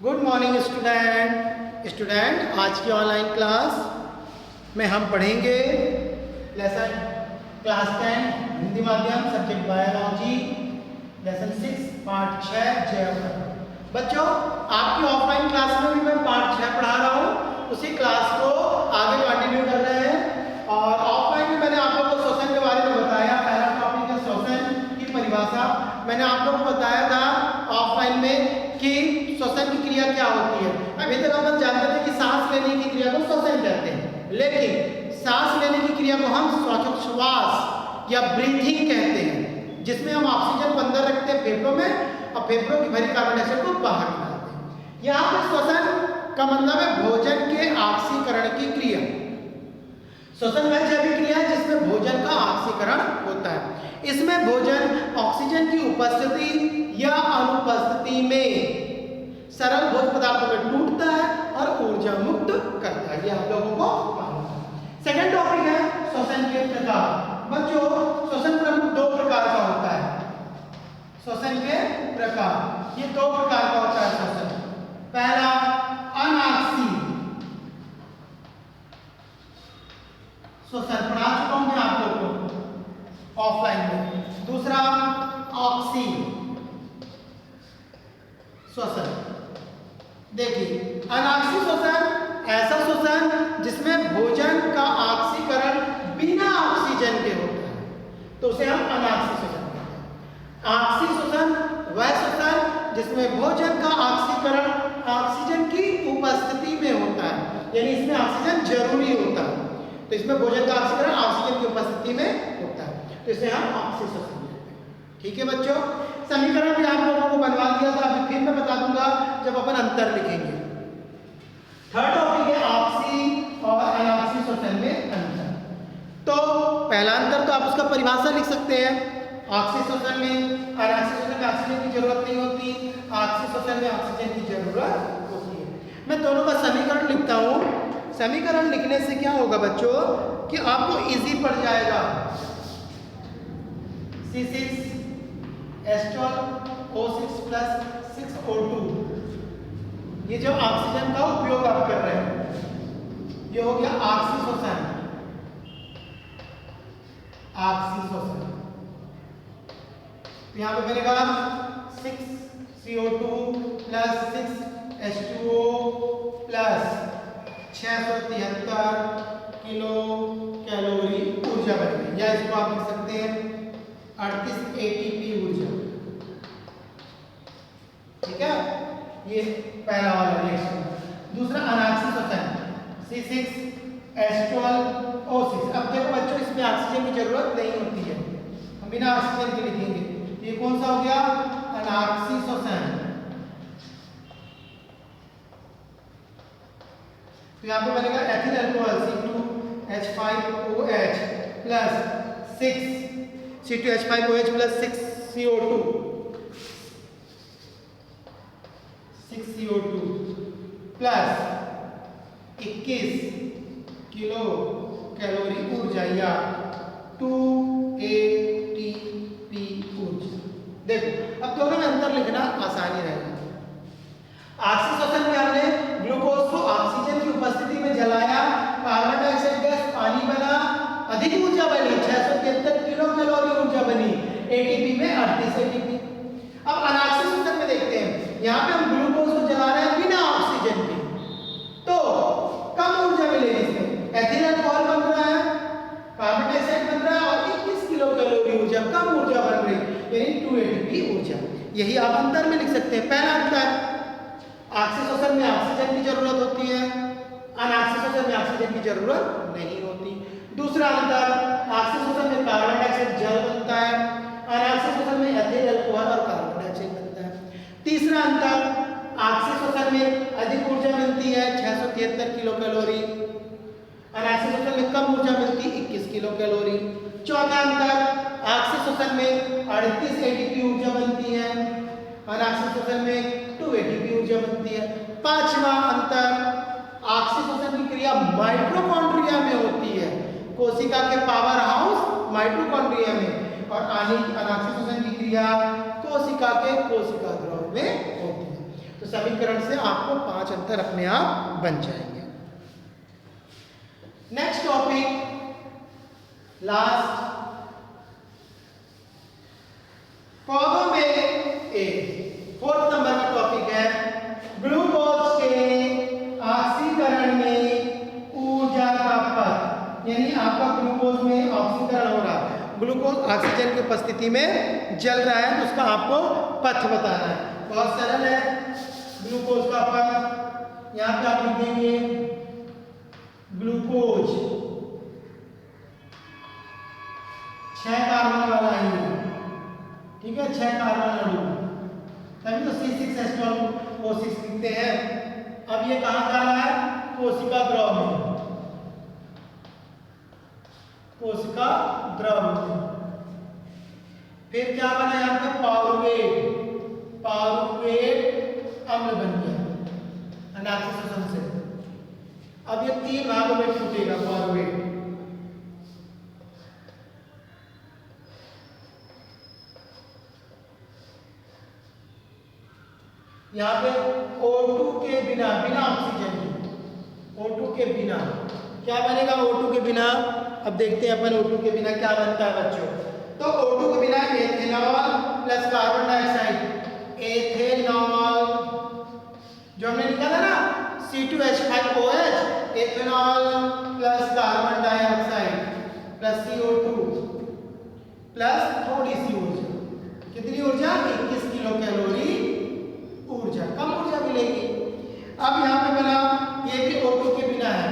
Good morning student आज की online class में हम पढ़ेंगे लेसन क्लास 10 हिंदी माध्यम सब्जेक्ट बायोलॉजी लेसन 6 पार्ट 6 जैव। बच्चों आपकी ऑफलाइन क्लास में भी मैं पार्ट 6 पढ़ा रहा हूँ, उसी क्लास को आगे कंटिन्यू कर रहे हैं। और ऑफलाइन में मैंने आप लोगों को श्वसन के बारे में बताया। पहला टॉपिक है श्वसन की परिभाषा। मैंने आप लोगों को बताया था ऑफलाइन में कि श्वसन की क्रिया क्या होती है। अभी तक हम जानते थे कि सांस लेने की क्रिया को श्वसन कहते हैं, लेकिन सांस लेने की क्रिया को हम श्वासोच्छ्वास या ब्रीथिंग कहते हैं, जिसमें हम ऑक्सीजन को अंदर रखते हैं फेफड़ों में और फेफड़ों की भरी कार्बन डाइऑक्साइड को बाहर निकालते हैं। यहाँ पर श्वसन का मतलब है भोजन के ऑक्सीकरण की क्रिया। श्वसन वह जैविक क्रिया है जिसमें भोजन का ऑक्सीकरण होता है। इसमें भोजन ऑक्सीजन की उपस्थिति या अनुपस्थिति में सरल भोज्य पदार्थों में टूटता है और ऊर्जा मुक्त करता है। ये आप लोगों को मालूम है। सेकंड टॉपिक है श्वसन के प्रकार। बच्चों श्वसन प्रमुख दो प्रकार का होता है। श्वसन के प्रकार ये दो प्रकार का होता है श्वसन। पहला अनाक्सी श्वसन पढ़ा चुका हूं मैं आप लोग को ऑफलाइन में। दूसरा ऑक्सी श्वसन। देखिए अनाक्सी श्वसन ऐसा श्वसन जिसमें भोजन का ऑक्सीकरण बिना ऑक्सीजन के होता है, तो उसे हम अनाक्सी श्वसन कहते हैं। ऑक्सी श्वसन वह श्वसन जिसमें भोजन का ऑक्सीकरण ऑक्सीजन की उपस्थिति में होता है, यानी इसमें ऑक्सीजन जरूरी होता है, तो इसमें भोजन का ऑक्सीकरण ऑक्सीजन की उपस्थिति में होता है, तो इसे हम ऑक्सी श्वसन कहते हैं। ठीक है बच्चों, समीकरण भी आप लोगों को बनवा दिया था, अभी फिर मैं बता दूंगा जब अपन अंतर लिखेंगे। थर्ड टॉपिक है ऑक्सी और अनऑक्सी श्वसन में अंतर। तो पहला अंतर तो आप उसका परिभाषा लिख सकते हैं। ऑक्सी श्वसन में अनऑक्सी श्वसन में ऑक्सीजन की जरूरत नहीं होती, ऑक्सी श्वसन में ऑक्सीजन की जरूरत होती है। मैं दोनों का समीकरण लिखता हूँ। समीकरण लिखने से क्या होगा बच्चों कि आपको इजी पड़ जाएगा। C6H12O6 + 6O2, ये जो ऑक्सीजन का उपयोग आप कर रहे हैं ये हो गया ऑक्सी श्वसन। ऑक्सी श्वसन तो यहाँ पे बनेगा 6CO2 + 6H2O + 673 किलो कैलोरी ऊर्जा बनेगी, या इसको आप लिख सकते हैं 38 ATP ऊर्जा। ठीक है, ये पहला वाला रिएक्शन। दूसरा अनाक्सी श्वसन C6H12O6। अब देखो बच्चों इसमें ऑक्सीजन की जरूरत नहीं होती है, हम बिना ऑक्सीजन के लिखेंगे। ये कौन सा हो गया अनाक्सी श्वसन। तो यहाँ पे बनेगा ethyl alcohol C2H5OH + 6 C2H5OH + 6CO2 + 21 kilo calorie ऊर्जा या 2 ATP ऊर्जा। देखो अब दोनों में अंतर लिखना आसानी रहेगा। ऑक्सी श्वसन में हमने ग्लूकोज को ऑक्सीजन की उपस्थिति में जलाया, कार्बन डाइऑक्साइड गैस पानी बना, अधिक ऊर्जा बनी 673 किलो कैलोरी ऊर्जा बनी, एटीपी में 38 एटीपी। अब अनाक्सी श्वसन में देखते हैं, यहाँ पे हम ग्लूकोज को जला रहे हैं बिना ऑक्सीजन के, तो कम ऊर्जा मिलेगी इसमें। एथिल अल्कोहल बन रहा है, कार्बन डाइऑक्साइड बन रहा है और 21 किलो कैलोरी ऊर्जा, कम ऊर्जा बन रही है, यानी 2 एटीपी ऊर्जा। यही आप अंतर में लिख सकते हैं। पहला अंतर ऑक्सी श्वसन में ऑक्सीजन की जरूरत होती है, अनऑक्सी श्वसन में ऑक्सीजन की जरूरत नहीं होती। दूसरा अंतर ऑक्सी श्वसन में कार्बन डाइऑक्साइड जल बनता है, अनऑक्सी श्वसन में एथिल अल्कोहल और कार्बन डाइऑक्साइड बनता है। तीसरा अंतर ऑक्सी श्वसन में अधिक ऊर्जा मिलती है 673 किलो कैलोरी, अनऑक्सी श्वसन में कम ऊर्जा मिलती है 21 किलो कैलोरी। चौथा अंतर ऑक्सी श्वसन में 38 एटीपी ऊर्जा बनती है, अनऑक्सी श्वसन में 2 एटीपी ऊर्जा बनती है। पांचवा अंतर ऑक्सी श्वसन की क्रिया माइटोकॉन्ड्रिया में होती है, कोशिका के पावर हाउस माइटोकॉन्ड्रिया में, और अनऑक्सी श्वसन की क्रिया कोशिका के कोशिका द्रव में होती है। तो सभी समीकरण से आपको 5 अंतर अपने आप बन जाएंगे। नेक्स्ट टॉपिक लास्ट, पौधों में एक 4th नंबर का टॉपिक है ग्लूकोज के ऑक्सीकरण में ऊर्जा का पथ। यानी आपका ग्लूकोज में ऑक्सीकरण हो रहा है, ग्लूकोज ऑक्सीजन की उपस्थिति में जल रहा है, तो उसका आपको पथ बताना है। बहुत सरल है ग्लूकोज का पथ। यहाँ पे आप लिखेंगे ग्लूकोज 6 कार्बन वाला है, ठीक है, 6 कार्बन अणु, तभी तो C6H12O6 लिखते हैं। अब ये कहाँ जा रहा है? कोशिका द्रव में, कोशिका द्रव में। फिर क्या बना यहाँ पे? पाउरुवेट, पाउरुवेट अम्ल बन गया अनाक्सिक शोषण से। अब ये 3 भागों में टूटेगा पाउरुवेट। यहाँ पे O2 के बिना, बिना ऑक्सीजन के, O2 के बिना क्या बनेगा? O2 के बिना अब देखते हैं अपन O2 के बिना क्या बनता है बच्चों। तो O2 के बिना ethanol plus carbon dioxide, ethanol जो हमने लिखा था ना C2H5OH, ethanol plus carbon dioxide plus CO2 plus थोड़ी सी ऊर्जा। कितनी ऊर्जा? 21 किलो कैलोरी ऊर्जा, कम ऊर्जा मिलेगी। अब यहाँ पे बना ये भी O2 के बिना है,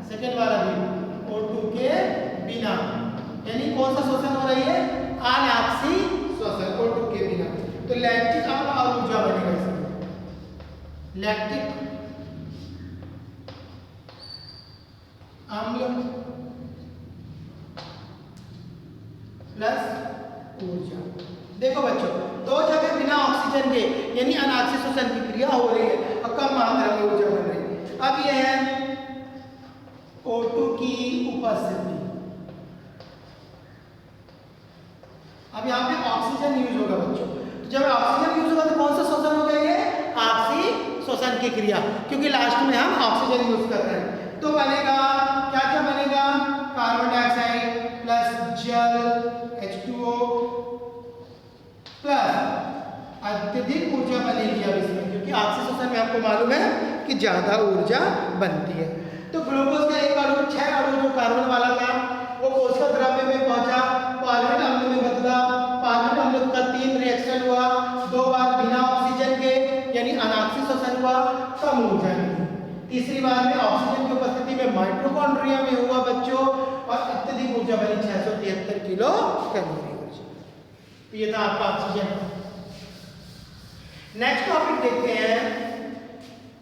सेकेंड वाला भी O2 के बिना, यानी कौन सा शोषण हो रही है? अनाक्सिक शोषण, O2 के बिना। तो लैक्टिक अम्ल और ऊर्जा बनेगा इसमें, लैक्टिक अम्ल प्लस ऊर्जा। देखो बच्चों, 2 जगह बिना ऑक्सीजन के यानी अनाक्सिक शोषण की क्रिया हो रही है और कम मात्रा में ऊर्जा बन रही है। अब यह है O2 की उपस्थिति। अब यहाँ पे ऑक्सीजन यूज होगा बच्चों, तो जब ऑक्सीजन यूज होगा तो कौन सा शोषण हो गया? ये आपसी शोषण की क्रिया, क्योंकि लास्ट में हम ऑक्सीजन यूज कर रहे हैं। तो बनेगा क्या क्या बनेगा? कार्बन डाइऑक्साइड प्लस जल H2O प्लस अत्यधिक ऊर्जा बनेगी अब इसमें, क्योंकि आपसी शोषण में आपको मालूम है कि ज्यादा ऊर्जा बनती है। तो ग्लूकोज का एक अणु, 6 अणु जो कार्बन वाला था वो कोशिका द्रव्य में पहुंचा, पार्विक अम्ल में बदला, पार्विक अम्ल का 3 रिएक्शन हुआ, 2 बार बिना ऑक्सीजन के यानी अनाक्सिक शोषण हुआ, कम ऊर्जा मिली। तीसरी बार में ऑक्सीजन की उपस्थिति में माइटोकॉन्ड्रिया में हुआ बच्चों, और अत्यधिक ऊर्जा बनी 673 किलो कैलोरी ऊर्जा। तो ये था आपका ऑक्सीजन। नेक्स्ट टॉपिक देखते हैं,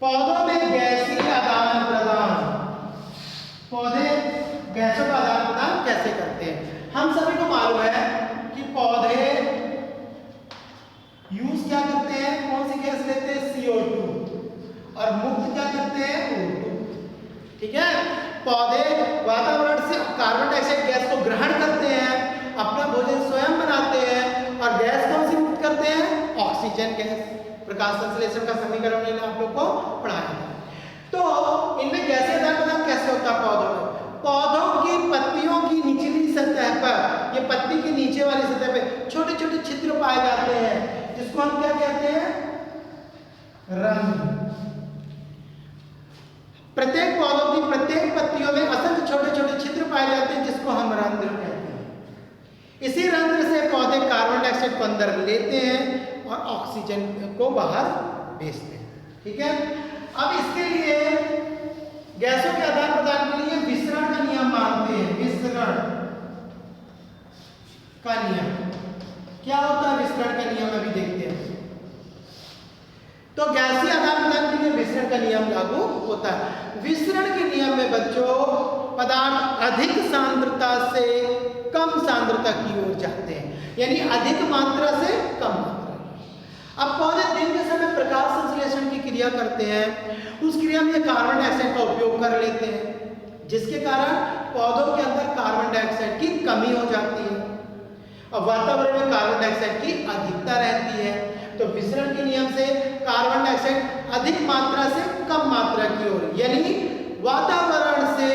पौधों में गैसीय आदान प्रदान। पौधे गैसों का आदान प्रदान कैसे करते हैं? हम सभी को मालूम है कि पौधे यूज क्या करते हैं? कौन सी गैस लेते हैं? CO2, और मुक्त क्या करते हैं? O2। ठीक है, पौधे वातावरण से कार्बन डाइऑक्साइड गैस को ग्रहण करते हैं, अपना भोजन स्वयं बनाते हैं, और गैस कौन सी मुक्त करते हैं? Oxygen gas. प्रकाश संश्लेषण का समीकरण मैंने आप लोग को पढ़ाया है। तो इनमें गैसीय आदान प्रदान कैसे होता है पौधों में? पौधों की पत्तियों की निचली सतह पर, ये पत्ती की नीचे वाली सतह पे छोटे छोटे छिद्र पाए जाते हैं, जिसको हम क्या कहते हैं? रंध्र। प्रत्येक पौधों की प्रत्येक पत्तियों में असंख्य छोटे छोटे छिद्र पाए जाते हैं, जिसको हम रंध्र कहते हैं। इसी रंध्र से पौधे कार्बन डाइऑक्साइड को अंदर लेते हैं और ऑक्सीजन को बाहर भेजते हैं। ठीक है, अब इसके लिए गैसों के आदान प्रदान के लिए विसरण का नियम मानते हैं। विसरण का नियम क्या होता है? विसरण का नियम अभी देखते हैं। तो गैसीय आदान प्रदान के लिए विसरण का नियम लागू होता है। विसरण के नियम में बच्चों पदार्थ अधिक सांद्रता से कम सांद्रता की ओर जाते हैं, यानी अधिक मात्रा से कम मात्रा। अब पौधे दिन के समय प्रकाश संश्लेषण की क्रिया करते हैं, उस क्रिया में कार्बन डाइऑक्साइड का उपयोग कर लेते हैं, जिसके कारण पौधों के अंदर कार्बन डाइऑक्साइड की कमी हो जाती है और वातावरण में कार्बन डाइऑक्साइड की अधिकता रहती है। तो विसरण के नियम से कार्बन डाइऑक्साइड अधिक मात्रा से कम मात्रा की ओर, यानी वातावरण से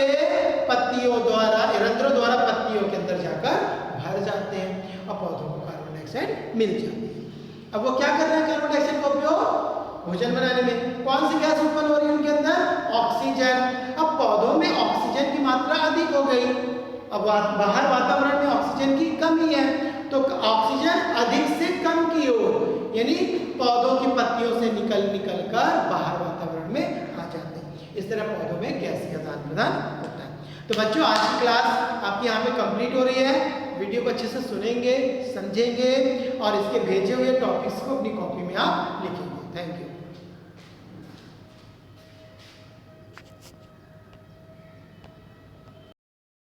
पत्तियों द्वारा, रंध्रों द्वारा पत्तियों के अंदर जाकर भर जाते हैं और पौधों को कार्बन डाइऑक्साइड मिल जाती है। अब वो क्या कर रहे हैं कार्बन डाइऑक्साइड का उपयोग भोजन बनाने में। कौन सी गैस उत्पन्न हो रही है उनके अंदर? ऑक्सीजन। अब पौधों में ऑक्सीजन की मात्रा अधिक हो गई, अब बाहर वातावरण में ऑक्सीजन की कमी है, तो ऑक्सीजन अधिक से कम की ओर, यानी पौधों की पत्तियों से निकल कर बाहर वातावरण में आ जाते हैं। इस तरह पौधों में गैसीय आदान प्रदान होता है। तो बच्चों आज की क्लास आपकी यहाँ पे कंप्लीट हो रही है। वीडियो को अच्छे से सुनेंगे, समझेंगे और इसके भेजे हुए टॉपिक्स को अपनी कॉपी में आप लिखेंगे।